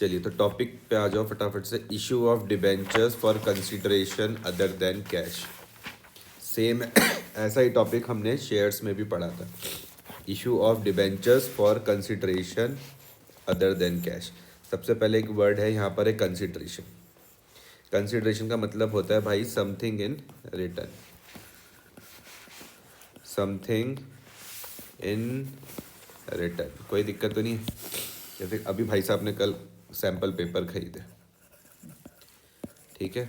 चलिए तो टॉपिक पे आ जाओ फटाफट से। Issue of debentures for consideration other than cash. Same ऐसा ही टॉपिक हमने शेयर्स में भी पढ़ा था। Issue of debentures for consideration other than cash. सबसे पहले एक वर्ड है यहाँ पर है कंसिडरेशन। कंसिडरेशन का मतलब होता है भाई something in return, something in return. कोई दिक्कत तो नहीं है? जैसे अभी भाई साहब ने कल सैम्पल पेपर खरीदे, ठीक है,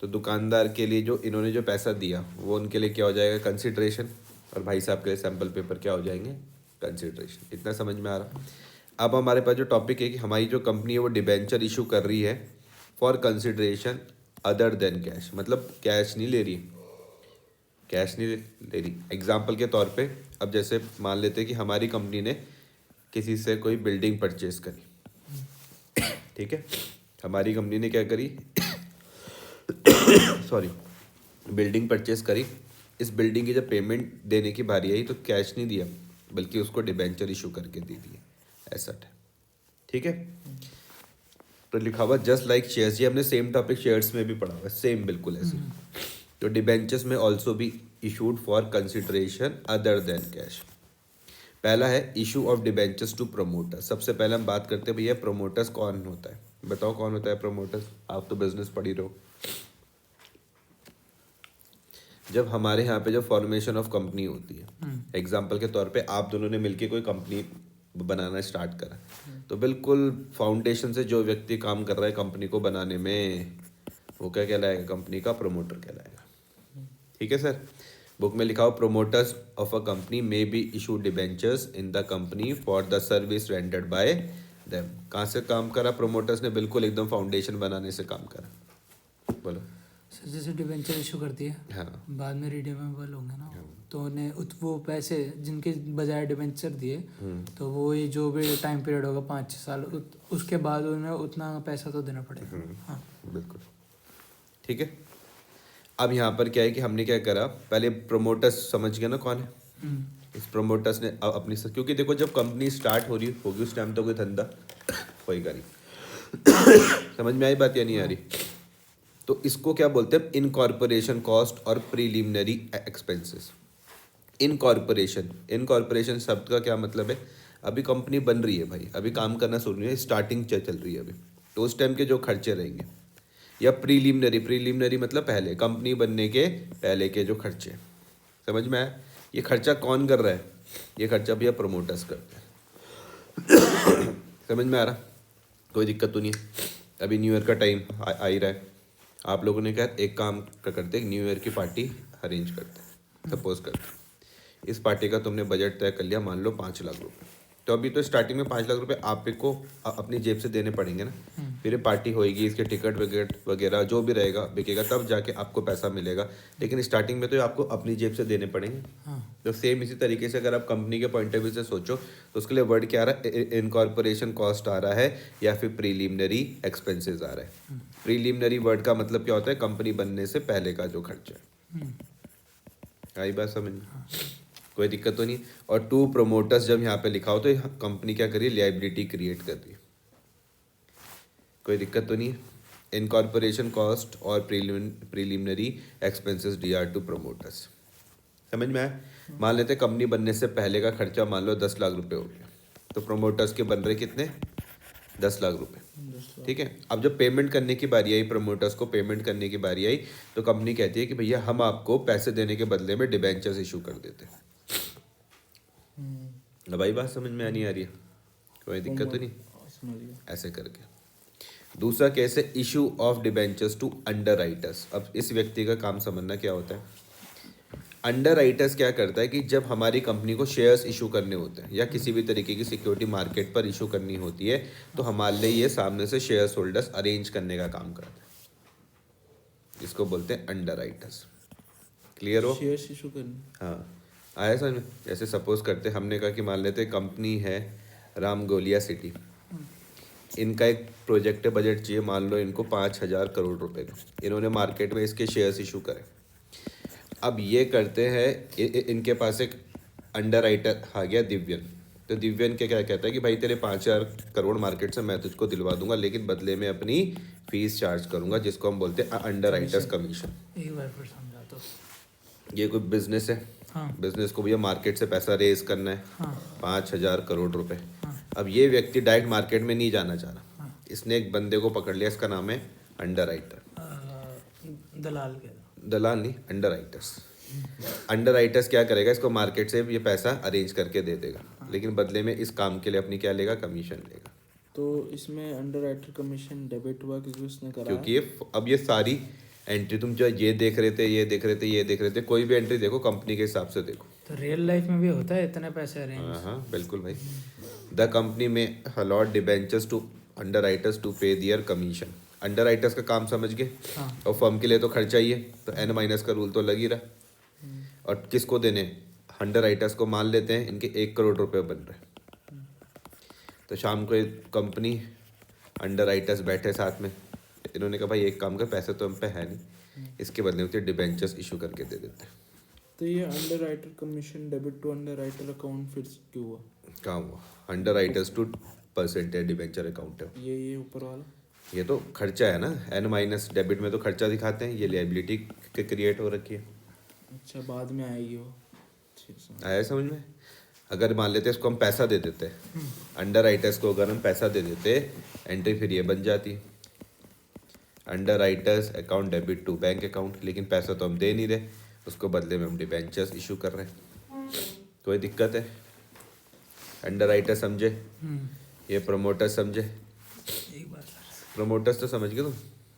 तो दुकानदार के लिए जो इन्होंने जो पैसा दिया वो उनके लिए क्या हो जाएगा? कंसिडरेशन। और भाई साहब के लिए सैम्पल पेपर क्या हो जाएंगे? कंसिडरेशन। इतना समझ में आ रहा? अब हमारे पास जो टॉपिक है कि हमारी जो कंपनी है वो डिबेंचर इशू कर रही है for consideration other than cash, मतलब कैश नहीं ले रही, कैश नहीं ले रही। एग्जाम्पल के तौर पे अब जैसे मान लेते हैं कि हमारी कंपनी ने किसी से कोई बिल्डिंग परचेज करी, ठीक है, हमारी कंपनी ने क्या करी सॉरी, बिल्डिंग परचेस करी। इस बिल्डिंग की जब पेमेंट देने की बारी आई तो कैश नहीं दिया बल्कि उसको डिबेंचर इशू करके दे दिए, एसेट है, ठीक है। तो लिखा हुआ जस्ट लाइक शेयर्स, ये हमने सेम टॉपिक शेयर्स में भी पढ़ा हुआ है, सेम बिल्कुल ऐसे। तो डिबेंचर्स में ऑल्सो भी issued for consideration other than cash. पहला है issue of debentures to promoters. सबसे पहले हम बात करते हैं भैया प्रोमोटर्स कौन होता है, बताओ कौन होता है प्रोमोटर्स? आप तो बिजनेस पढ़ ही रहो। जब हमारे यहाँ पे जो फॉर्मेशन ऑफ कंपनी होती है, एग्जाम्पल के तौर पे आप दोनों ने मिलके कोई कंपनी बनाना स्टार्ट करा, तो बिल्कुल फाउंडेशन से जो व्यक्ति काम कर रहा है कंपनी को बनाने में, वो क्या कहलाएगा? कंपनी का प्रोमोटर कहलाएगा, ठीक है सर। बुक में लिखा हो promoters of a company may be issue debentures in the company for the service rendered by them. कहाँ से काम करा प्रोमोटर्स ने? बिल्कुल एकदम फाउंडेशन बनाने से काम करा। बोलो सर। जैसे डिवेंचर इशू करती है, हाँ, बाद में रिडीमेबल होंगे ना, तो उन्हें वो पैसे जिनके बजाय डिवेंचर दिए, तो वो ये जो भी टाइम पीरियड होगा 5-6 साल, उसके बाद उन्हें उतना पैसा तो देना पड़ेगा। हाँ बिल्कुल, ठीक है। अब यहाँ पर क्या है कि हमने क्या करा, पहले प्रोमोटर्स समझ गए ना कौन है? इस प्रोमोटर्स ने अपनी क्योंकि देखो जब कंपनी स्टार्ट हो रही होगी उस टाइम तो कोई धंधा होएगा नहीं। समझ में आई बात या नहीं आ रही? तो इसको क्या बोलते हैं? इनकॉर्पोरेशन कॉस्ट और प्रीलिमिनरी एक्सपेंसेस। इनकॉर्पोरेशन शब्द का क्या मतलब है? अभी कंपनी बन रही है भाई, अभी काम करना शुरू नहीं है, स्टार्टिंग चल रही है अभी, तो उस टाइम के जो खर्चे रहेंगे। या प्रीलिमिनरी मतलब पहले, कंपनी बनने के पहले के जो खर्चे, समझ में आया? ये खर्चा कौन कर रहा है? ये खर्चा भैया प्रोमोटर्स करते हैं। समझ में आ रहा? कोई दिक्कत तो नहीं है? अभी न्यू ईयर का टाइम आ ही रहा है, आप लोगों ने क्या एक काम करते हैं, न्यू ईयर की पार्टी अरेंज करते हैं, सपोज करते हैं। इस पार्टी का तुमने बजट तय कर लिया, मान लो 5 लाख रुपए। तो अभी तो स्टार्टिंग में 5 लाख रुपए आप को अपनी जेब से देने पड़ेंगे ना। फिर ये पार्टी होएगी, इसके टिकट विकेट वगैरह जो भी रहेगा बिकेगा, तब जाके आपको पैसा मिलेगा, लेकिन स्टार्टिंग में तो आपको अपनी जेब से देने पड़ेंगे। तो सेम इसी तरीके से अगर आप कंपनी के पॉइंट ऑफ व्यू से सोचो तो उसके लिए वर्ड क्या आ रहा है? इनकॉर्पोरेशन कॉस्ट आ रहा है या फिर प्रीलिमिनरी एक्सपेंसेस आ रहा है। प्रीलिमिनरी वर्ड का मतलब क्या होता है? कंपनी बनने से पहले का जो खर्चा है। आई बात समझ में? कोई दिक्कत तो नहीं? और टू प्रोमोटर्स जब यहाँ पे लिखा हो तो कंपनी क्या करी? लायबिलिटी क्रिएट कर रही है। कोई दिक्कत तो नहीं है? इनकॉर्पोरेशन कॉस्ट और preliminary expenses D R to promoters. समझ में आया? मान लेते कंपनी बनने से पहले का खर्चा मान लो 10 लाख रुपए हो गया, तो प्रोमोटर्स के बन रहे कितने? 10 लाख रुपए, ठीक है। अब जब पेमेंट करने की बारी आई, प्रोमोटर्स को पेमेंट करने की बारी आई, तो कंपनी कहती है कि भैया हम आपको पैसे देने के बदले में डिबेंचर्स इशू कर देते हैं। अब भाई बात समझ में नहीं आ रही है? कोई दिक्कत तो नहीं? ऐसे करके दूसरा केस है issue of debentures to underwriters. अब इस व्यक्ति का काम समझना क्या होता है। अंडर राइटर्स क्या करता है कि जब हमारी कंपनी को शेयर्स इशू करने होते हैं या किसी भी तरीके की सिक्योरिटी मार्केट पर इशू करनी होती है, तो हमारे लिए ये सामने से शेयर्स होल्डर्स अरेंज करने का काम करता है। इसको बोलते हैं अंडर राइटर्स। क्लियर हो? शेयर्स इशू करने। हाँ, आया समझ में? जैसे सपोज करते हमने कहा कि मान लेते कंपनी है रामगोलिया सिटी, इनका एक प्रोजेक्ट बजट चाहिए, मान लो इनको 5,000 करोड़ रुपए का, इन्होंने मार्केट में इसके शेयर्स इशू करे। अब ये करते हैं इनके पास एक अंडर राइटर आ गया दिव्यन, तो दिव्यन के क्या कहता है कि भाई तेरे 5,000 करोड़ मार्केट से मैं तुझको दिलवा दूंगा, लेकिन बदले में अपनी फीस चार्ज करूंगा, जिसको हम बोलते हैं अंडर राइटर्स कमीशन। एक बार फिर समझा तो। ये कोई बिजनेस है, हाँ बिजनेस को भैया मार्केट से पैसा रेज करना है, हाँ 5,000 करोड़ रुपए। हाँ अब ये व्यक्ति डायरेक्ट मार्केट में नहीं जाना चाह रहा, हाँ। इसने एक बंदे को पकड़ लिया, इसका नाम है अंडर राइटर। दलाल कह दो। दलाल नहीं, अंडर राइटर्स। अंडर राइटर्स क्या करेगा, इसको मार्केट से ये पैसा अरेंज करके दे देगा, लेकिन बदले में इस काम के लिए अपनी क्या लेगा, कमीशन लेगा। तो इसमें अंडर राइटर कमीशन डेबिट हुआ क्योंकि उसने करा। क्योंकि अब ये सारी एंट्री तुम जो ये देख रहे थे, ये देख रहे थे, ये देख रहे थे, कोई भी एंट्री देखो कंपनी के हिसाब से देखो। तो रियल लाइफ में भी होता है इतने पैसे अरेंज? हाँ हाँ बिल्कुल भाई। द कंपनी में allot debentures to underwriters to pay their commission. Under writers का काम समझ गए। हाँ और फर्म के लिए तो खर्चा ही है, तो एन माइनस का रूल तो लग ही रहा। और किसको देने, अंडर राइटर्स को मान लेते हैं, इनके 1 करोड़ रुपए बन रहे। तो शाम को एक कंपनी अंडर राइटर्स बैठे साथ में, इन्होंने कहा भाई एक काम कर, पैसे तो हम पे है नहीं, इसके बदले में डिबेंचर्स इशू करके दे देते हैं। तो ये underwriter commission debit to underwriter account फिर से क्यों हुआ? कहाँ हुआ? Underwriters to percentage debenture account है ये ऊपर वाला ये तो खर्चा है ना, एन माइनस डेबिट में तो खर्चा दिखाते हैं, ये लायबिलिटी के क्रिएट हो रखी है। अच्छा बाद में आएगी वो। ठीक समझ। आया समझ में? अगर मान लेते इसको हम पैसा दे देते, अंडर राइटर्स को अगर हम पैसा दे देते, एंट्री फिर ये बन जाती, underwriters account debit to bank account, लेकिन पैसा तो हम दे नहीं रहे, उसको बदले में हम डिबेंचर्स इशू कर रहे हैं। कोई दिक्कत है? अंडर राइटर समझे, ये प्रमोटर समझे। एक बार प्रमोटर्स तो समझ गए तुम,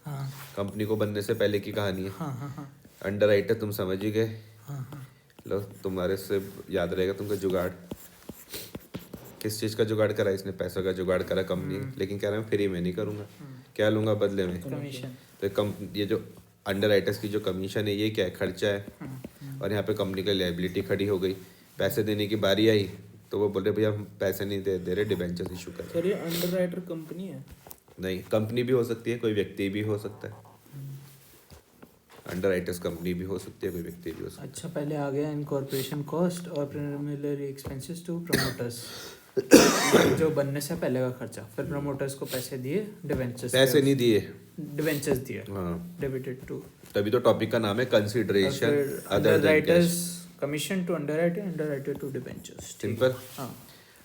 हाँ कंपनी को बनने से पहले की कहानी है। हाँ हाँ हाँ अंडर राइटर तुम समझ ही गए। हाँ हाँ। लो तुम्हारे से याद रहेगा तुमको जुगाड़, किस चीज़ का जुगाड़ करा इसने, पैसों का जुगाड़ करा कंपनी, लेकिन कह रहा मैं फ्री में नहीं करूँगा, क्या लूँगा बदले में, कमीशन। तो ये जो अंडर राइटर्स की जो कमीशन है, ये क्या है, खर्चा है। और यहाँ पे कंपनी की लायबिलिटी खड़ी हो गई, पैसे देने की बारी आई तो वो बोल रहे भैया हम पैसे नहीं दे रहे, डिबेंचर्स इशू कर रहे सर ये अंडर राइटर कंपनी है? हैं। नहीं, कंपनी भी हो सकती है, कोई व्यक्ति भी हो सकता है। अंडर राइटर्स कंपनी भी हो सकती है, कोई व्यक्ति भी हो सकता अच्छा पहले आ गया इनकॉर्पोरेशन कॉस्ट और प्रीलिमिनरी एक्सपेंसेस टू प्रमोटर्स, जो बनने से पहले का खर्चा, फिर प्रमोटर्स को पैसे दिए, डिवेंचर्स है। पैसे नहीं दिए, डिवेंचर्स दिए, हाँ, डेबिटेड टू। तभी तो टॉपिक का नाम है consideration underwriters commission to underwriter to debentures. Simple. हाँ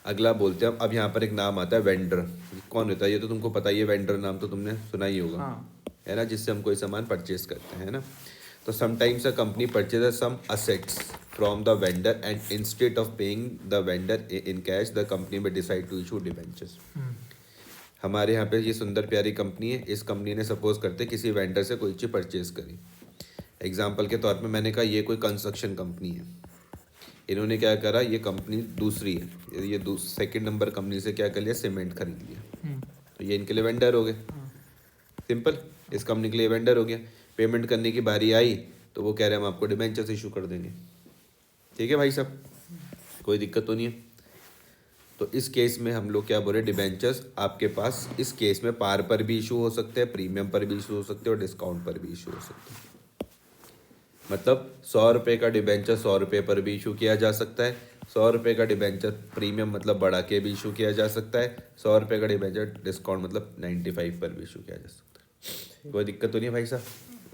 अगला बोलते हैं अब यहाँ पर एक नाम आता है वेंडर। कौन होता है ये तो तुमको पता ही है, वेंडर नाम तो तुमने सुना ही होगा, हाँ है ना, जिससे हम कोई सामान परचेज करते हैं, है ना। तो sometimes a company purchases some assets from the vendor and instead of paying the vendor in cash the company may decide to issue debentures. हमारे यहाँ पे ये सुंदर प्यारी कंपनी है, इस कंपनी ने सपोज करते किसी वेंडर से कोई चीज़ परचेज करी। एग्जाम्पल के तौर पे मैंने कहा ये कोई कंस्ट्रक्शन कंपनी है, इन्होंने क्या करा, ये कंपनी दूसरी है, ये सेकंड नंबर कंपनी से क्या कर लिया, सीमेंट खरीद लिया, तो ये इनके लिए वेंडर हो गए। सिंपल, इस कंपनी के लिए वेंडर हो गया। पेमेंट करने की बारी आई तो वो कह रहे हैं हम आपको डिबेंचर्स इशू कर देंगे। ठीक है भाई साहब, कोई दिक्कत तो नहीं है। तो इस केस में हम लोग क्या बोले, डिबेंचर्स आपके पास इस केस में पार पर भी इशू हो सकते हैं, प्रीमियम पर भी इशू हो सकते हैं और डिस्काउंट पर भी इशू हो सकते हैं। मतलब 100 रुपये का डिबेंचर 100 रुपये पर भी इशू किया जा सकता है, 100 रुपये का डिबेंचर प्रीमियम मतलब बढ़ा के भी इशू किया जा सकता है, 100 रुपये का डिबेंचर डिस्काउंट मतलब 95 पर भी इशू किया जा सकता है। कोई दिक्कत तो नहीं है भाई साहब।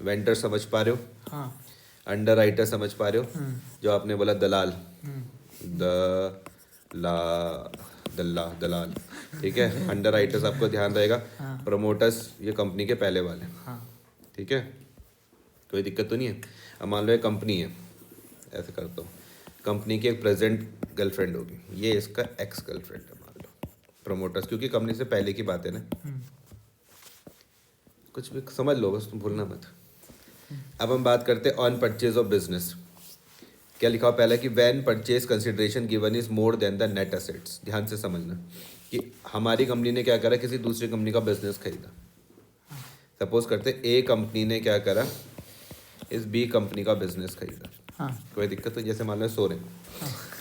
वेंडर समझ पा रहे हो, हाँ अंडर राइटर समझ पा रहे हो, जो आपने बोला दलाल, दलाल, ठीक है। अंडर राइटर्स आपको ध्यान रहेगा, प्रमोटर्स ये कंपनी के पहले वाले, ठीक है, कोई दिक्कत तो नहीं है। अब मान लो एक कंपनी है, ऐसे करता हूँ, कंपनी की एक प्रेजेंट गर्लफ्रेंड होगी, ये इसका एक्स गर्लफ्रेंड है मान लो, प्रमोटर्स, क्योंकि कंपनी से पहले की बात है ना, कुछ भी समझ लो बस, तुम भूलना मत। अब हम बात करते हैं ऑन परचेज ऑफ बिजनेस। क्या लिखा हुआ पहले कि when purchase consideration given is more than the net assets. ध्यान से समझना कि हमारी कंपनी ने क्या करा, किसी दूसरी कंपनी का बिजनेस खरीदा। सपोज करते ए कंपनी ने क्या करा, इस बी कंपनी का बिजनेस खरीदा। कोई दिक्कत तो, जैसे मान लो 100 रहे।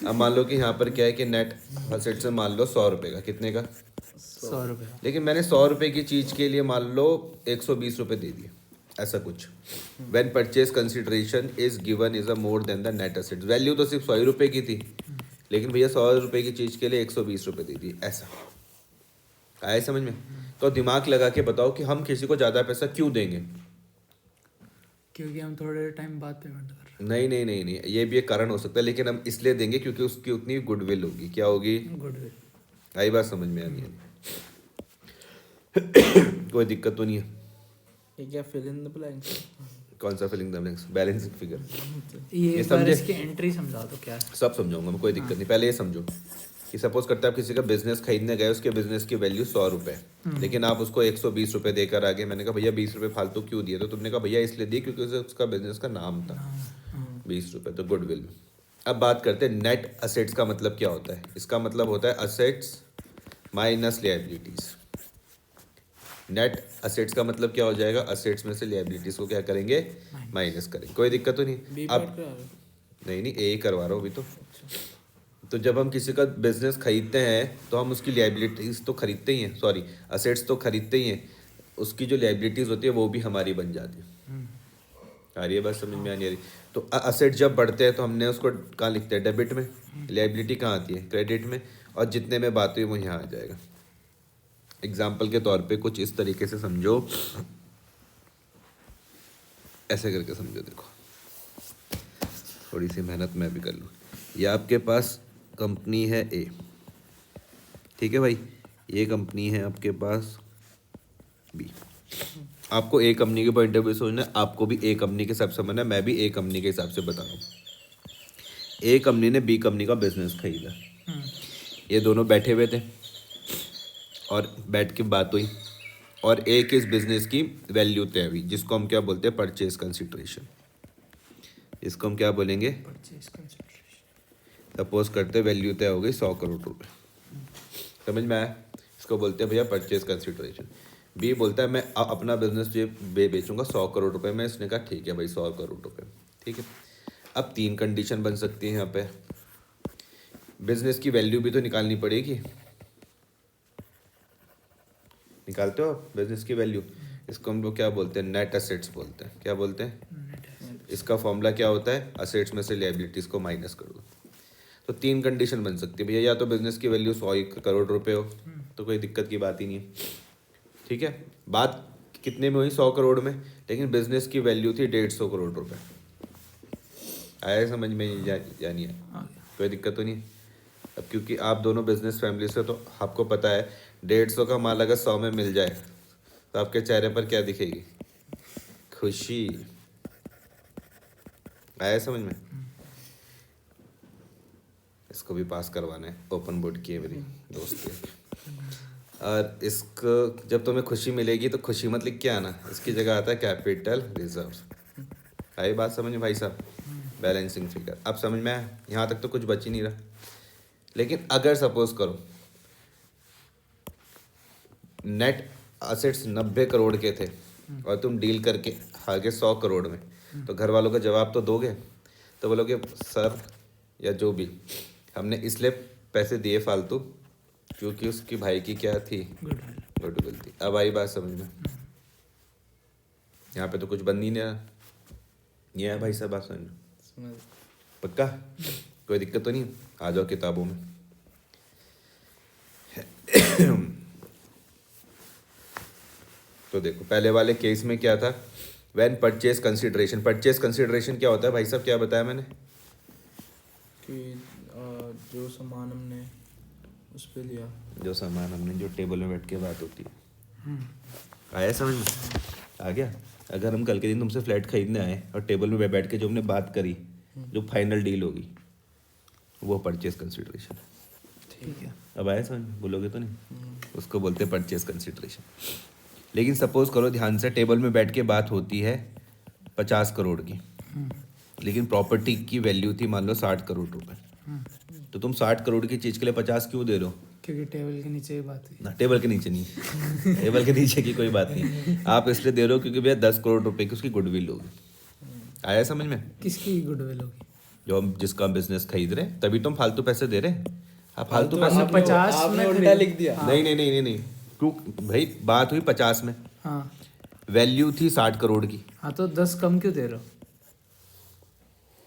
अब मान लो कि यहाँ पर क्या है कि नेट असेट से मान लो 100 रुपये का, कितने का, 100 रुपये, लेकिन मैंने 100 रुपये की चीज़ के लिए मान लो 120 रुपये दे दिए, ऐसा कुछ। When purchase consideration is given is a more than the net asset. Value तो सिर्फ 100 रुपये की थी, लेकिन भैया 100 रुपए की चीज़ के लिए 120 रुपए दे दिए, ऐसा आया समझ में? तो दिमाग लगा के बताओ कि हम किसी को ज़्यादा पैसा क्यों देंगे? क्योंकि हम थोड़े टाइम बाद पेमेंट कर रहे नहीं नहीं नहीं नहीं, ये भी एक कारण हो सकता है, लेकिन हम इसलिए देंगे क्योंकि उसकी उतनी गुडविल होगी। क्या होगी? हैं। गुडविल। आई बात समझ में? आ गई? कोई दिक्कत तो नहीं है? ये क्या फिल इन द ब्लैंक्स? कौन सा filling the blanks? Balancing figure ये ये एक बार समझे? इसकी एंट्री समझा दो क्या है। सब समझाऊंगा मैं, कोई दिक्कत नहीं। पहले ये समझो कि सपोज करते हैं आप किसी का बिजनेस खरीदने गए, उसके बिजनेस की वैल्यू 100 रुपए, लेकिन आप उसको 120 रुपए देकर आगे। मैंने कहा भैया 20 रुपए फालतू क्यों दिए? तो तुमने कहा भैया इसलिए दिए क्योंकि उसका बिजनेस का नाम था। 20 रुपए तो गुडविल। अब बात करते हैं नेट असेट्स का मतलब क्या होता है। इसका मतलब होता है असेट्स माइनस लिएबिलिटीज। नेट असेट्स का मतलब क्या हो जाएगा? असेट्स में से लिएबिलिटीज को क्या करेंगे? माइनस करेंगे। कोई दिक्कत तो नहीं? बी अब पार्ट करा रहे हो? नहीं नहीं, ए करवा रहा हूँ अभी तो। तो जब हम किसी का बिजनेस खरीदते हैं तो हम उसकी लाइबिलिटीज़ तो खरीदते ही हैं, सॉरी असेट्स तो खरीदते ही हैं, उसकी जो लाइबिलिटीज़ होती है वो भी हमारी बन जाती है। आ रही है बात समझ में? आ नहीं आ रही? तो असेट जब बढ़ते हैं तो हमने उसको कहाँ लिखते हैं? डेबिट में। लाइबिलिटी कहाँ आती है? क्रेडिट में। और जितने में बात हुई वो यहाँ आ जाएगा। एग्जाम्पल के तौर पे कुछ इस तरीके से समझो, ऐसे करके समझो। देखो थोड़ी सी मेहनत मैं भी कर लूँ। ये आपके पास कंपनी है ए, ठीक है भाई, ये कंपनी है आपके पास बी। आपको ए कंपनी के पॉइंट ऑफ व्यू से सोचना है, आपको भी ए कंपनी के हिसाब से समझना है, मैं भी ए कंपनी के हिसाब से बता रहा हूँ। ए कंपनी ने बी कंपनी का बिजनेस खरीदा, ये दोनों बैठे हुए थे और बैठ के बात हुई और ए के इस बिजनेस की वैल्यू तय हुई, जिसको हम क्या बोलते हैं? Purchase consideration. इसको हम क्या बोलेंगे? Purchase consideration. सपोज करते वैल्यू तय हो गई 100 करोड़ रुपए, समझ में आया? इसको बोलते हैं भैया परचेज कंसिडरेशन। बी बोलता है मैं अपना बिजनेस ये बेचूंगा 100 करोड़ रुपए में। इसने कहा ठीक है भाई 100 करोड़ रुपए, ठीक है। अब 3 कंडीशन बन सकती है यहाँ पे। बिजनेस की वैल्यू भी तो निकालनी पड़ेगी, निकालते हो आप बिजनेस की वैल्यू? इसको हम लोग क्या बोलते हैं? नेट असेट्स बोलते हैं। क्या बोलते हैं? इसका फॉर्मूला क्या होता है? असेट्स में से लायबिलिटीज को माइनस कर दो। तो 3 कंडीशन बन सकती है भैया, या तो बिजनेस की वैल्यू 100 करोड़ रुपए हो तो कोई दिक्कत की बात ही नहीं है, ठीक है। बात कितने में हुई? 100 करोड़ में, लेकिन बिजनेस की वैल्यू थी 150 करोड़ रुपए। आया समझ में? या नहीं है? कोई दिक्कत तो नहीं। अब क्योंकि आप दोनों बिजनेस फैमिली से, तो आपको पता है 150 का माल अगर 100 में मिल जाए तो आपके चेहरे पर क्या दिखेगी? खुशी। आया समझ में? इसको भी पास करवाना है, ओपन बोर्ड की है मेरी दोस्त के। और इसको जब तुम्हें खुशी मिलेगी तो खुशी मत लिख के आना, इसकी जगह आता है कैपिटल रिजर्व। आई बात समझ में भाई साहब? Balancing figure. अब समझ में आया? यहाँ तक तो कुछ बच ही नहीं रहा। लेकिन अगर सपोज करो नेट असेट्स 90 करोड़ के थे और तुम डील करके आगे 100 करोड़ में, तो घर वालों का जवाब तो दोगे? तो बोलोगे सर या जो भी, हमने इसलिए पैसे दिए फालतू क्योंकि उसकी भाई की क्या थी? गुडविल थी। अब आई बात समझ में? यहाँ पे तो कुछ बंद ही नहीं रहा। ये है भाई साहब बात समझ में? समझ। पक्का? कोई दिक्कत तो नहीं? आ जाओ किताबों में। तो देखो पहले वाले केस में क्या था? When purchase consideration. Purchase consideration क्या होता है भाई साहब? क्या बताया मैंने? कि जो सामान हमने उस पे लिया, जो सामान हमने, जो टेबल में बैठ के बात होती है। आया समझ में? आ गया? अगर हम कल के दिन तुमसे फ्लैट खरीदने आए और टेबल में बैठ के जो हमने बात करी, जो फाइनल डील होगी, वो परचेज कंसिडरेशन। ठीक है। अब आया समझ में? बोलोगे तो नहीं? उसको बोलते हैं परचेज कंसिडरेशन। लेकिन सपोज करो ध्यान से, टेबल में बैठ के बात होती है 50 करोड़ की, लेकिन प्रॉपर्टी की वैल्यू थी मान लो 60 करोड़ रुपए। तो तुम 60 करोड़ की चीज़ के लिए 50 क्यों दे रहे हो? क्योंकि टेबल के नीचे ही बात हुई ना, टेबल के नीचे नहीं। टेबल के नीचे की कोई बात नहीं। आप इसलिए दे रहे हो क्योंकि भैया 10 करोड़ रुपए की उसकी गुडविल होगी। आया समझ में? किसकी गुडविल होगी? जो हम जिसका बिजनेस खरीद रहे हैं, तभी तुम फालतू पैसे दे रहे हैं। आप फालतू तो पैसे आपने- 50 आपने में उल्टा खरीद- लिख दिया। नहीं नहीं नहीं नहीं नहीं, क्यों भाई? बात हुई 50 में, हाँ वैल्यू थी 60 करोड़ की। हाँ, तो 10 कम क्यों दे रहे हो?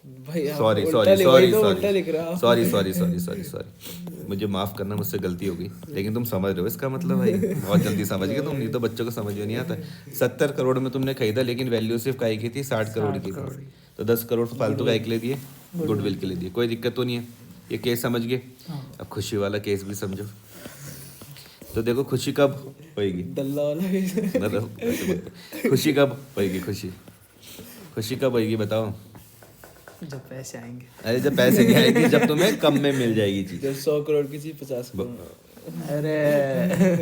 भाई आप सॉरी उल्टा सॉरी लिख- सॉरी वही तो उल्टा लिख रहे हो सॉरी आप। सॉरी सॉरी सॉरी सॉरी मुझे माफ़ करना, मुझसे गलती हो गई। लेकिन तुम समझ रहे हो इसका मतलब भाई, बहुत जल्दी समझ गए तुम, नहीं तो बच्चों को समझ में नहीं आता। 70 करोड़ में तुमने खरीदा, लेकिन वैल्यू सिर्फ काय की थी, 60 करोड़ की 60 करोड़ थी। की। तो 10 करोड़ फालतू काय के लिए दिए? गुडविल के लिए दिए। कोई दिक्कत तो नहीं है, ये केस समझ गए। हाँ। अब खुशी वाला केस भी समझो। तो देखो खुशी कब होएगी, डल्ला वाला भी। मतलब ऐसे मत- खुशी कब होएगी? खुशी कब होएगी बताओ? जब पैसे आएंगे। अरे जब पैसे नहीं आएगी, जब तुम्हें कम में मिल जाएगी चीज। जब 100 करोड़ की चीज 50 करोड़। अरे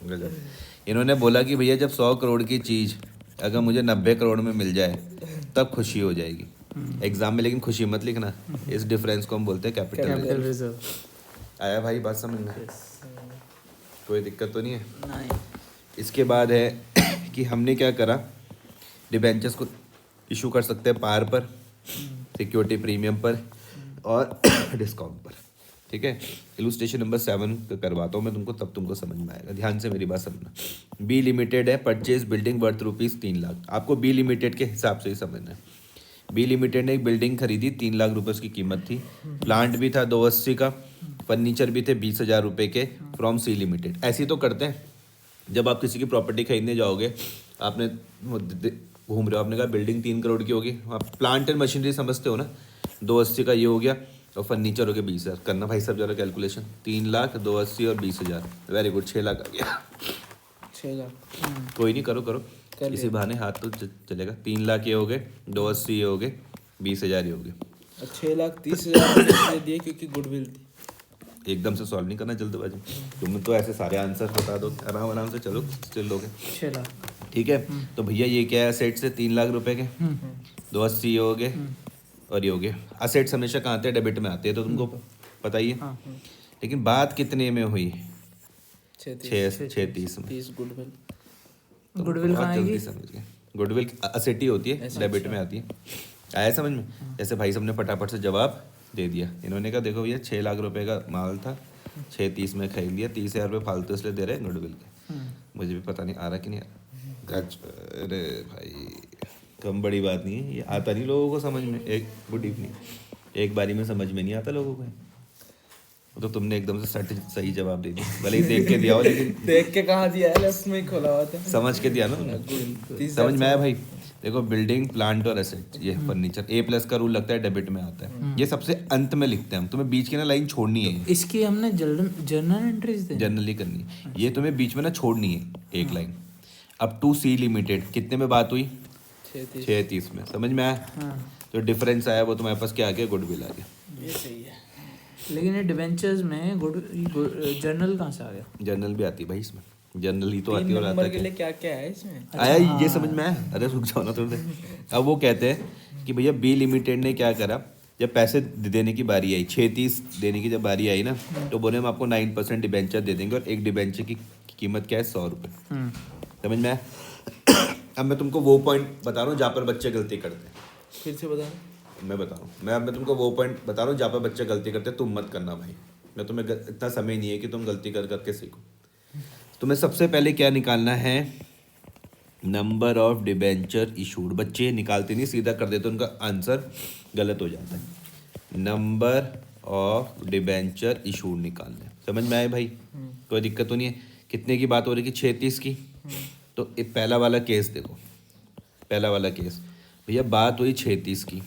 गजब। इन्होंने बोला कि भैया जब 100 करोड़ की चीज अगर मुझे 90 करोड़ में मिल जाए तब खुशी हो जाएगी। एग्जाम में लेकिन खुशी मत लिखना, इस डिफरेंस को हम बोलते हैं कैपिटल। Capital reserve. आया भाई बात समझ में? कोई दिक्कत तो नहीं है? नहीं। इसके बाद है कि हमने क्या करा, डिबेंचर्स को इशू कर सकते हैं पार पर, सिक्योरिटी प्रीमियम पर और डिस्काउंट पर। ठीक है, इलुस्ट्रेशन नंबर 7 करवाता हूँ मैं तुमको, तब तुमको समझ में आएगा। ध्यान से मेरी बात समझना। बी लिमिटेड है, परचेज बिल्डिंग वर्थ ₹3 लाख। आपको बी लिमिटेड के हिसाब से ही समझना है। बी लिमिटेड ने एक बिल्डिंग खरीदी, 3 लाख रुपए उसकी कीमत थी। प्लांट भी था 280 का, फर्नीचर भी थे 20,000 रुपये के, फ्रॉम सी लिमिटेड। ऐसे ही तो करते हैं, जब आप किसी की प्रॉपर्टी खरीदने जाओगे, आपने घूम रहे हो, आपने कहा बिल्डिंग 3 करोड़ की होगी, आप प्लांट एंड मशीनरी समझते हो ना, 280 का ये हो गया और फर्नीचर हो गया 20,000। करना भाई सब जरा कैलकुलेशन, 3 लाख 280 और 20,000, वेरी गुड, 6 लाख आ गया। 6 लाख। कोई नहीं, करो करो, कर इसी लिया। बहाने हाथ तो चलेगा। 3 लाख ये हो गए, 280 ये हो गए, 20,000 ये हो गए। 6,30,000 इसलिए दिए क्योंकि गुडविल थी। एकदम से सॉल्व नहीं करना जल्दबाजी, तुम तो ऐसे सारे आंसर बता दो, आराम आराम से चलो, चिल लोगे। 6 लाख। ठीक है, तो भैया ये क्या है, असेट से 3 लाख रुपए के, 280 ये हो गए और ये हो गए। असेट्स हमेशा कहाँ आते हैं? डेबिट में आते हैं, तो तुमको पता ही है। हाँ। लेकिन बात कितने में हुई? 6,30 छः 30 में। 30 गुडविल। गुडविल बहुत कहाँ जल्दी आएगी? समझ गए। गुडविल असेट ही होती है, डेबिट में आती है। आया समझ में? जैसे भाई साहब ने फटाफट से जवाब दे दिया। इन्होंने कहा देखो भैया 6 लाख रुपए का माल था, 6:30 में खरीद लिया, 30,000 रुपये फालतू इसलिए दे रहे हैं गुडविल के। मुझे भी पता नहीं आ रहा कि नहीं आ रहा। अरे भाई कम बड़ी बात नहीं है, ये आता नहीं लोगों को समझ में। एक गुड इवनिंग, एक बारी में समझ में नहीं आता लोगों को। वो तो तुमने एकदम से सट सही जवाब दे दिया, भले ही देख के दिया हो, लेकिन देख के कहाँ दिया है, लेफ्ट में ही खोला हुआ था। समझ के दिया ना तुमने। समझ में आया भाई? देखो बिल्डिंग, प्लांट और एसेट, ये फर्नीचर, A+ का रूल लगता है, डेबिट में आता है। ये सबसे अंत में लिखते हैं हम, तुम्हें बीच की ना लाइन छोड़नी है, इसकी हमने जर्नल एंट्रीज दे। जनरली करनी है, ये तुम्हें बीच में ना छोड़नी है एक लाइन। अब टू सी लिमिटेड कितने में बात हुई? 6:30 में। समझ में आया? हाँ। जो डिफरेंस आया वो तुम्हारे पास क्या आ गया? गुडविल आ गया। ये सही है। लेकिन ये डिवेंचर्स में जर्नल कहाँ से आ गया? जनरल भी आती है भाई इसमें, जनरल ही तो 3 आती है और आता नंबर के क्या? लिए क्या क्या है इसमें? आया ये समझ में आया? अरे रुक जाओ ना थोड़े। अब वो कहते हैं कि भैया बी लिमिटेड ने क्या करा, जब पैसे देने की बारी आई, 6:30 देने की जब बारी आई ना, तो बोले हम आपको 9% डिबेंचर दे देंगे, और एक डिबेंचर की कीमत क्या है? 100 रुपये। समझ में आया? अब मैं तुमको वो पॉइंट बता रहा हूँ जहाँ पर बच्चे गलती करते हैं। फिर से बता। मैं बता रहा हूँ, मैं तुमको वो पॉइंट बता रहा हूँ जहाँ पर बच्चे गलती करते हैं, तुम मत करना भाई। मैं तुम्हें इतना समय नहीं है कि तुम गलती कर करके सीखो। तुम्हें सबसे पहले क्या निकालना है? Number of debenture issued. बच्चे निकालते नहीं, सीधा कर देते, उनका आंसर गलत हो जाता है। नंबर ऑफ डिबेंचर इशूड निकालना है। समझ में आए भाई? कोई दिक्कत तो नहीं है? कितने की बात हो रही है? कि 6:30 की। तो ये पहला वाला केस देखो, पहला वाला केस भैया बात हुई 6:30 की।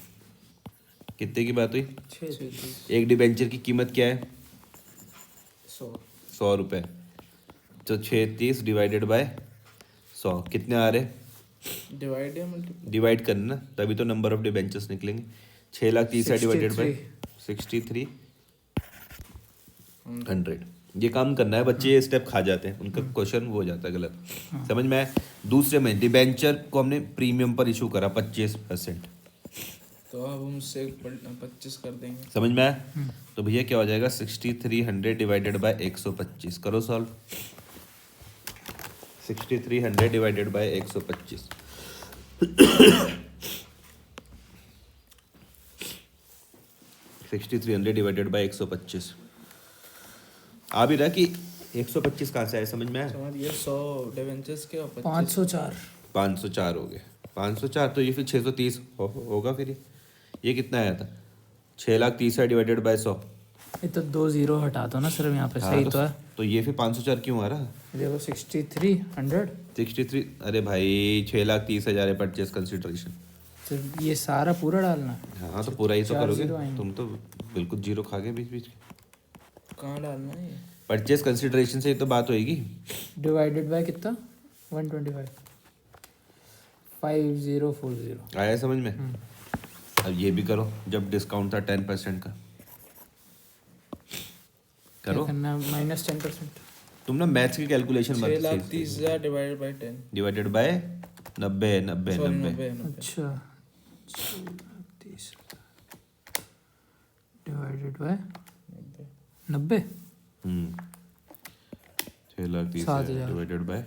कितने की बात हुई? 6:30 एक डिबेंचर की कीमत क्या है? 100 ₹100। तो 6:30 डिवाइडेड बाय 100 कितने आ रहे? डिवाइड या मल्टीप्लाई? डिवाइड करना, तभी तो नंबर ऑफ डिबेंचर्स निकलेंगे। 6,30,000 डिवाइडेड बाय 6300। ये काम करना है, बच्चे ये स्टेप खा जाते हैं, उनका क्वेश्चन वो हो जाता है गलत। समझ में आया? दूसरे में डिबेंचर को हमने प्रीमियम पर इशू करा 25%। तो अब हम उससे 25 कर देंगे। समझ में आया? तो भैया क्या हो जाएगा? 6300 डिवाइडेड बाय 125। करो solve. 6300 divided by 125। 6300 divided by 125 आ भी रहा कि 125 कहाँ से आया? समझ में आया? समझ गया। 100 डिवेंचर्स के और 25 504। 504 हो गए। 504 तो ये फिर 630 होगा फिर ये कितना आया था? 6,30,000 डिवाइडेड बाय 100। ये तो 2 जीरो हटा दो ना सर यहाँ पे, सही तो है। तो ये फिर 504 क्यों आ रहा है? देखो 6300। 63। अरे भाई 6,30,000 है परचेस कंसिडरेशन। तो ये सारा पूरा डालना है। हाँ तो पूरा ही तो 4 करोगे जीरो आएंगे। तुम तो। बिल्कुल जीरो खा गए बीच बीच के। कहाँ डालना है ये? परचेस कंसिडरेशन से ही तो बात होएगी। डिवाइडेड बाय कितना? 125। 5040। आया समझ में? अब ये भी करो जब डिस्काउंट था 10% का। क्या करो करना है? -10%। तुम ना मैथ्स की कैलकुलेशन मत 6,30,000 divided by 10। Divided by 90 90 sorry 90। 90। अच्छा 30 डिवाइडेड बाय 90। 6,30,000 7,000। Divided by.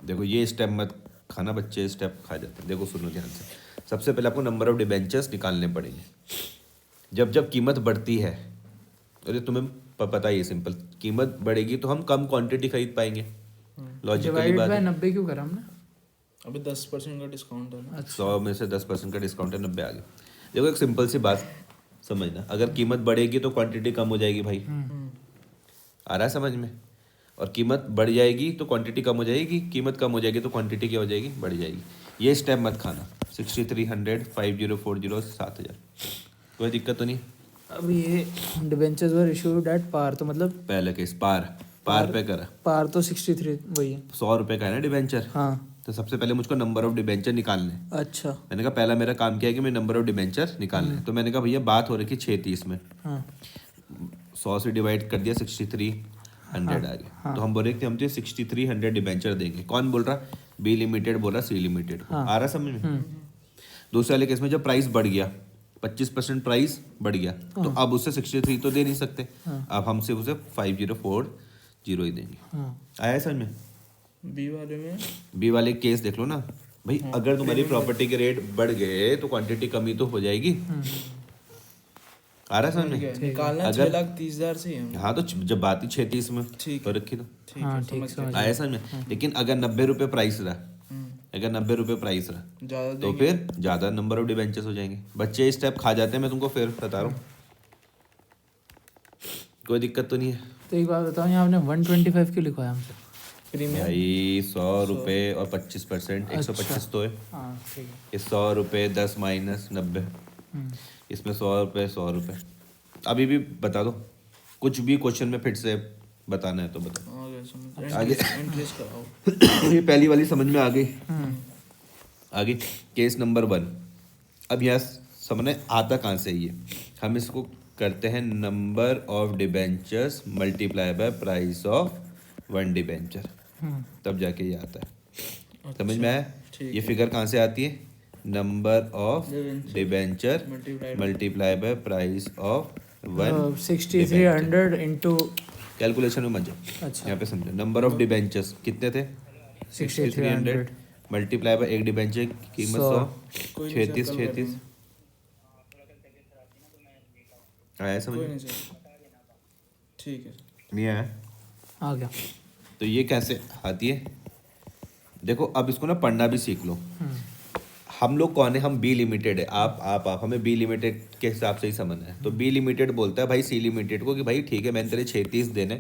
देखो ये स्टेप मत खाना, बच्चे स्टेप खा जाते हैं। देखो सुनो ध्यान से। सबसे पहले आपको नंबर ऑफ डिबेंचर्स निकालने पड़ेंगे। जब जब कीमत बढ़ती है, अरे तुम्हें पता ही है, सिंपल, कीमत बढ़ेगी तो हम कम क्वांटिटी खरीद पाएंगे। लॉजिकली डिवाइडेड बात बाय है। 90 क्यों करा हमने? अभी 10% का डिस्काउंट है ना। 100 में से 10% का डिस्काउंट है, 90 आ गया। देखो एक सिंपल सी बात समझना, अगर कीमत बढ़ेगी तो क्वांटिटी कम हो जाएगी भाई। आ रहा है समझ में? और कीमत बढ़ जाएगी तो क्वांटिटी कम हो जाएगी, कीमत कम हो जाएगी तो क्वांटिटी क्या हो जाएगी? बढ़ जाएगी। ये स्टेप मत खाना। 6300 5040 7,000। कोई दिक्कत तो नहीं? अब ये debentures were issued at par, तो मतलब पहले केस पार पे करा। पार तो 63 वही है। 100 रुपये का है ना डिबेंचर। हाँ तो सबसे पहले मुझको नंबर ऑफ डिबेंचर निकालने। अच्छा मैंने कहा पहला मेरा काम क्या है कि मैं नंबर ऑफ डिबेंचर निकालने हैं। तो मैंने कहा भैया बात हो रही थी 630 में, हाँ 100 से डिवाइड कर दिया 6300 आ गया। तो हम बोल रहे थे हम तो 6300 डिबेंचर देंगे। कौन बोल रहा? बी लिमिटेड बोल रहा सी लिमिटेड को। आ रहा समझ में? दूसरे वाले केस में जब प्राइस बढ़ गया, 25% प्राइस बढ़ गया, तो अब उससे 63 तो दे नहीं सकते। अब हम सिर्फ उसे 5040 ही देंगे। हाँ आया समझ में? बी वाले में बी वाले केस देख लो ना भाई। अगर तुम्हारी प्रॉपर्टी के रेट बढ़ गए तो क्वांटिटी कमी तो हो जाएगी। आ रहा समझ में? निकालना अगर- 6,30,000 से ही है। हाँ तो जब बात ही 36 में ठीक तो रखी तो ठीक हाँ है, ठीक समझ समझ आया समझ में? लेकिन अगर 90 रुपये प्राइस रहा, अगर 90 रुपये प्राइस रहा ज़्यादा तो देंगे। फिर ज़्यादा नंबर ऑफ डिबेंचर्स हो जाएंगे। बच्चे स्टेप खा जाते हैं, मैं तुमको फिर बता रहा हूँ। कोई दिक्कत तो नहीं है तो एक बात बताओ, यहाँ आपने 125 क्यों लिखवाया हमसे? प्रीमियम भाई? 100 रुपये और 25%, 125 तो है। हाँ ठीक है। ये 100 रुपये 10 माइनस 90, इसमें 100 रुपये 100 रुपये। अभी भी बता दो, कुछ भी क्वेश्चन में फिर से बताना है तो बताओ। आगे समझ। आगे। एंट्रीज कराओ। ये पहली वाली समझ में आ गई। आगे केस नंबर 1। अब यहाँ समझने आता कहाँ से ये? हम इसको करते हैं number of debentures multiply by price of 1 debenture, तब जाके ये आता है। समझ में आया? ठीक ये फिगर कहाँ से आती है? Number of debenture multiply by price of 1। 6300 into calculation में मत जाओ, अच्छा यहाँ पे समझो। नंबर ऑफ डिबेंचर्स कितने थे? 6300 मल्टीप्लाई बाय एक डिबेंचर की कीमत 100, 36 आया समझ कोई में? नहीं सर। ठीक है। नहीं आया? आ गया। तो ये कैसे आती है? देखो अब इसको ना पढ़ना भी सीख लो। हम लोग कौन है? हम बी लिमिटेड है। आप हमें बी लिमिटेड के हिसाब से ही समझना है। तो बी लिमिटेड बोलता है भाई सी लिमिटेड को कि भाई ठीक है मैंने तेरे 36 देने,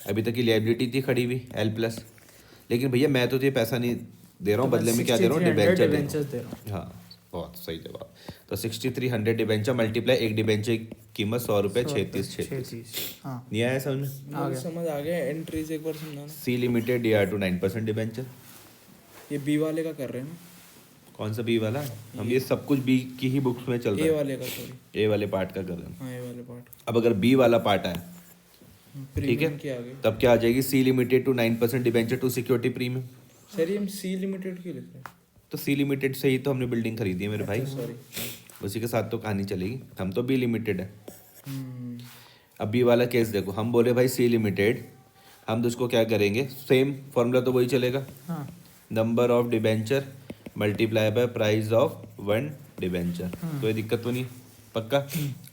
अभी तक की लाइबिलिटी थी खड़ी हुई L+, लेकिन भैया मैं तो तुझे पैसा नहीं दे रहा हूँ, बदले में क्या दे रहा हूँ? डिबेंचर दे रहा हूँ। हाँ बहुत सही जवाब। तो 6300 डिबेंचर मल्टीप्लाई एक डिबेंचर की कीमत 100 रुपये 36। हाँ नहीं आया समझ में? मुझे समझ आ गया। एंट्रीज एक बार समझाना। सी लिमिटेड या टू 9% डिबेंचर। ये बी वाले का कर रहे हैं ना? कौन सा बी वाला? हम ये सब कुछ बी की ही बुक्स में चल ए रहा है। वाले का, सॉरी। ए वाले पार्ट का कर रहे हैं। हाँ, ए वाले पार्ट। अब अगर बी वाला पार्ट आया ठीक प्रीमियम है, के आगे। तब क्या आ जाएगी? C limited to 9% debenture to security premium. Sir ये हम सी लिमिटेड क्यों लिख रहे हैं? तो सी लिमिटेड से ही तो हमने बिल्डिंग खरीदी है मेरे भाई। सॉरी। उसी के साथ तो कहानी चलेगी। हम तो बी लिमिटेड है। अब बी वाला केस देखो, हम बोले भाई सी लिमिटेड, हम तो उसको क्या करेंगे? सेम फॉर्मूला तो वही चलेगा। हाँ number of debenture multiply by price of 1 debenture. कोई दिक्कत तो नहीं? पक्का?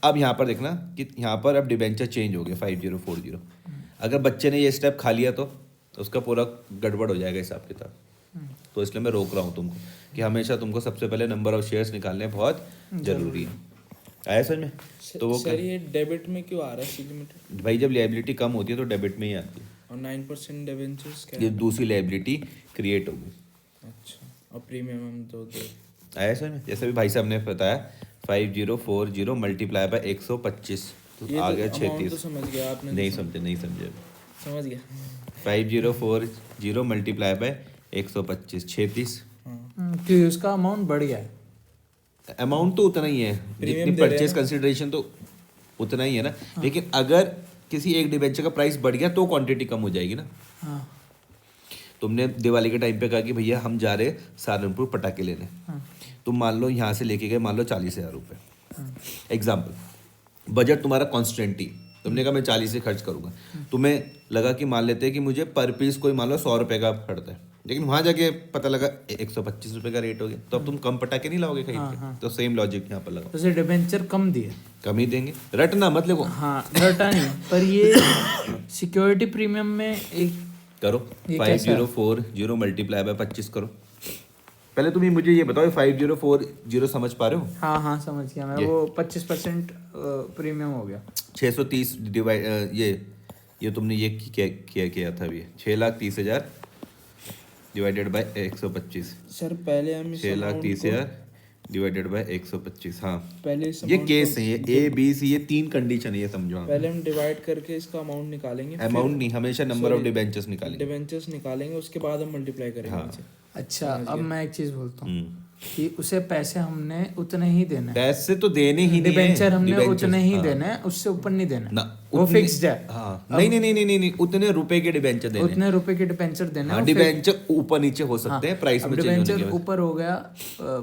अब यहाँ पर देखना कि यहाँ पर अब डिबेंचर चेंज हो गया 5040। अगर बच्चे ने ये स्टेप खा लिया तो उसका पूरा गड़बड़ हो जाएगा हिसाब किताब। तो इसलिए मैं रोक रहा हूँ तुमको कि हमेशा तुमको सबसे पहले नंबर ऑफ शेयर्स निकालने बहुत ज़रूरी है। आया समझ में? तो वो सर ये डेबिट में क्यों आ रहा है सी लिमिटेड भाई जब लायबिलिटी कम होती है तो डेबिट में ही आती है। और 9% डिवेंचर्स क्या ये है? दूसरी लायबिलिटी क्रिएट होगी। अच्छा और प्रीमियम हम तो दे आया समझ में? जैसे भी भाई साहब ने बताया 5040 मल्टीप्लाई बाय 125 तो आ गया amount तो 36। समझ गया आपने नहीं समझे समझ गया 5040 मल्टीप्लाई बाय 125 36। कि उसका अमाउंट बढ़ गया है। अमाउंट तो उतना ही है जितनी दे रहे परचेज हैं ना। कंसिडरेशन तो उतना ही है ना, लेकिन अगर किसी एक डिबेंचर का प्राइस बढ़ गया तो क्वांटिटी कम हो जाएगी ना। हाँ तुमने दिवाली के टाइम पे कहा कि भैया हम जा रहे हैं सहारनपुर पटाखे लेने, हाँ तुम मान लो यहाँ से लेके गए मान लो 40,000 रुपये एग्जाम्पल, बजट तुम्हारा कॉन्स्टेंट ही, तुमने कहा मैं 40 से खर्च करूंगा, तुम्हें लगा कि मान लेते हैं कि मुझे पर पीस कोई मान लो 100 रुपये का पड़ता है, लेकिन वहाँ जाके पता लगा 125 रुपये का रेट हो गया, तो अब तुम कम पटाखे नहीं लाओगे खरीद के। तो सेम लॉजिक यहाँ पर लगा, जैसे डिबेंचर कम दिए। कम ही देंगे, रटना मत देखो। हाँ रटा नहीं, पर ये सिक्योरिटी प्रीमियम में एक करो ये कैसा है? 5040 मल्टीप्लाई बाय 25 करो। पहले तुम मुझे ये बताओ 5040 समझ पा रहे हो? हाँ समझ गया मैं। वो 25% प्रीमियम हो गया। 630 डिवाइड ये तुमने ये किया था अभी 6,30,000 डिवाइडेड बाय 125। सर पहले हम इस 6,30,000 डिवाइडेड बाय 125। हाँ पहले इस ये amount केस को- है, ये A B C ये 3 कंडीशन है, ये समझो। हाँ पहले हम डिवाइड करके इसका अमाउंट निकालेंगे अमाउंट नहीं, हमेशा नंबर ऑफ डिबेंचर्स निकालेंगे। डिवेंचर्स निकालेंगे उसके बाद हम मल्टीप्लाई करेंगे हाँ। इसे। अच्छा अब मैं एक चीज बोलता हूँ हम्म। कि उसे पैसे हमने उतने ही देने हैं। पैसे तो देने ही नहीं है, डिबेंचर हमने डिबेंचर्स, उतने ही हाँ। देने हैं, उससे ऊपर नहीं देने ना वो उतने- फिक्स्ड है। हाँ नहीं, उतने रुपए के डिबेंचर देने हैं। उतने रुपए के डिबेंचर देने हैं, हाँ वो फिर- डिबेंचर ऊपर नीचे हो सकते हैं हाँ, प्राइस अब में चेंज होने डिबेंचर के वजह ऊपर हो गया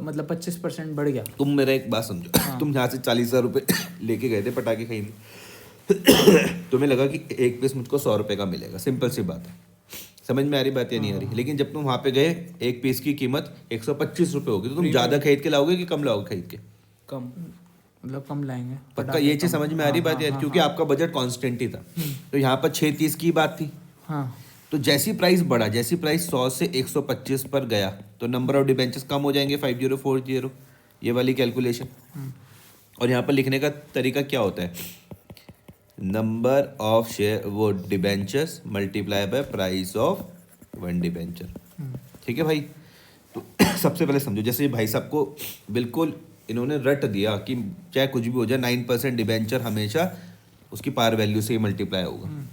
मतलब 25% बढ़ गया। तुम मेरा एक बात समझो, तुम यहाँ से 40,000 रुपये लेके गए थे पटाखे खरीदने, तुम्हें लगा कि एक पीस मुझको 100 रुपये का मिलेगा, सिंपल सी बात है, समझ में आ रही बात या नहीं आ रही? लेकिन जब तुम वहाँ पे गए एक पीस की कीमत 125 रुपये होगी, तो तुम ज़्यादा खरीद के लाओगे कि कम लाओगे खरीद के? कम मतलब कम लाएंगे पक्का ये चीज़ समझ में आ रही बात यार, क्योंकि आपका बजट कांस्टेंट ही था, तो यहाँ पर 630 की बात थी। हाँ तो जैसी प्राइस बढ़ा, जैसी प्राइस 100 से 125 पर गया, तो नंबर ऑफ डिबेंचर्स कम हो जाएंगे 5040, ये वाली कैलकुलेशन। और यहाँ पर लिखने का तरीका क्या होता है, नंबर ऑफ शेयर वो debentures multiply by price of one debenture. ठीक है भाई? तो सबसे पहले समझो, जैसे भाई साहब को बिल्कुल इन्होंने रट दिया कि चाहे कुछ भी हो जाए 9% डिबेंचर हमेशा उसकी पार वैल्यू से ही मल्टीप्लाई होगा,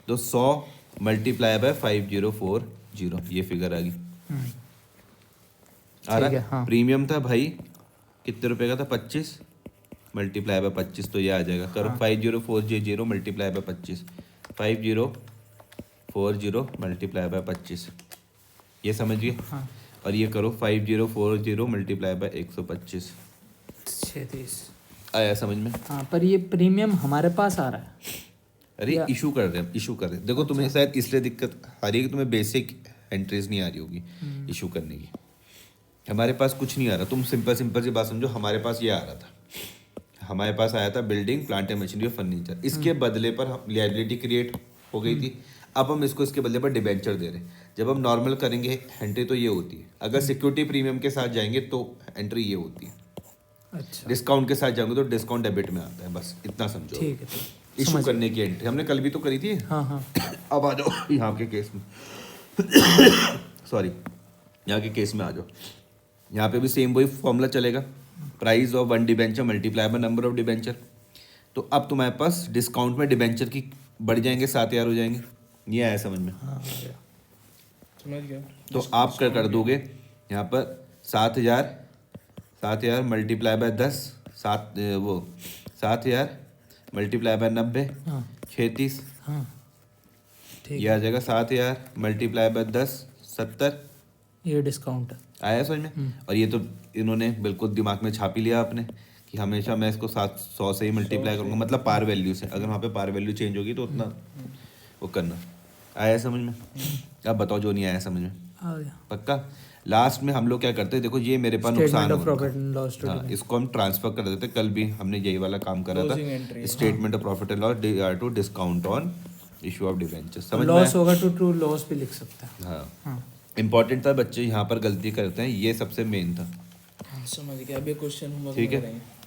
तो 100 मल्टीप्लाई बाय 5040 ये फिगर आ गई। आ ठीक है, रहा हाँ। प्रीमियम था भाई कितने रुपए का था, 25 मल्टीप्लाई बाय 25, तो ये आ जाएगा। करो 5040 मल्टीप्लाई बाय 25, 5040 मल्टीप्लाई बाय 25, ये समझिए। हाँ और ये करो 5040 मल्टीप्लाई बाय 125, 36। आया समझ में? हाँ पर ये प्रीमियम हमारे पास आ रहा है। अरे इशू कर रहे हैं देखो, तुम्हें शायद इसलिए दिक्कत आ रही है कि तुम्हें बेसिक एंट्रीज नहीं आ रही होगी इशू करने की। हमारे पास कुछ नहीं आ रहा, तुम सिंपल सी बात समझो, हमारे पास ये आ रहा था, हमारे पास आया था बिल्डिंग प्लांट एंड मशीनरी और फर्नीचर, इसके बदले पर लायबिलिटी क्रिएट हो गई थी, अब हम इसको इसके बदले पर डिबेंचर दे रहे हैं। जब हम नॉर्मल करेंगे एंट्री तो ये होती है, अगर सिक्योरिटी प्रीमियम के साथ जाएंगे तो एंट्री ये होती है, अच्छा डिस्काउंट के साथ जाएंगे तो डिस्काउंट डेबिट में आता है, बस इतना समझो। ठीक है। इशू करने की एंट्री हमने कल भी तो करी थी। हाँ अब आ जाओ यहाँ के केस में, सॉरी यहाँ के केस में आ जाओ। यहाँ पे भी सेम वही फॉर्मूला चलेगा, price of one debenture multiply by number of debenture. तो अब तुम्हारे पास डिस्काउंट में डिबेंचर की बढ़ जाएंगे 7,000 हो जाएंगे, ये आया समझ में? हाँ आ गया। समझ गया। तो आप क्या कर दोगे यहाँ पर 7,000 मल्टीप्लाई बाय 10, 7,000 मल्टीप्लाई बाय 90, हाँ 36, हाँ ठीक ये आ जाएगा 7,000 मल्टीप्लाई बाय 10, 70, ये डिस्काउंट है। आया समझ में? और ये तो इन्होंने बिल्कुल दिमाग में छाप ही लिया आपने कि हमेशा मैं इसको 700 से ही मल्टीप्लाई करूंगा, मतलब पार वैल्यू से, अगर वहाँ पे पार वैल्यू चेंज होगी तो उतना वो करना। आया समझ में? अब बताओ जो नहीं आया समझ में? आ गया। पक्का? लास्ट में हम लोग क्या करते हैं, देखो ये मेरे पास नुकसान स्टेटमेंट हो of profit and loss to हाँ, इसको हम ट्रांसफर कर देते, कल भी हमने यही वाला काम करा Closing entry, था, statement of profit and loss to discount on issue of debenture. समझ में लॉस आया? होगा तो ट्रू लॉस भी लिख सकते हैं। हाँ हाँ इंपॉर्टेंट था, बच्चे यहाँ पर गलती करते हैं, ये सबसे मेन था। हाँ समझ गया। अभी क्वेश्चन होमवर्क ठीक में है करेंगे।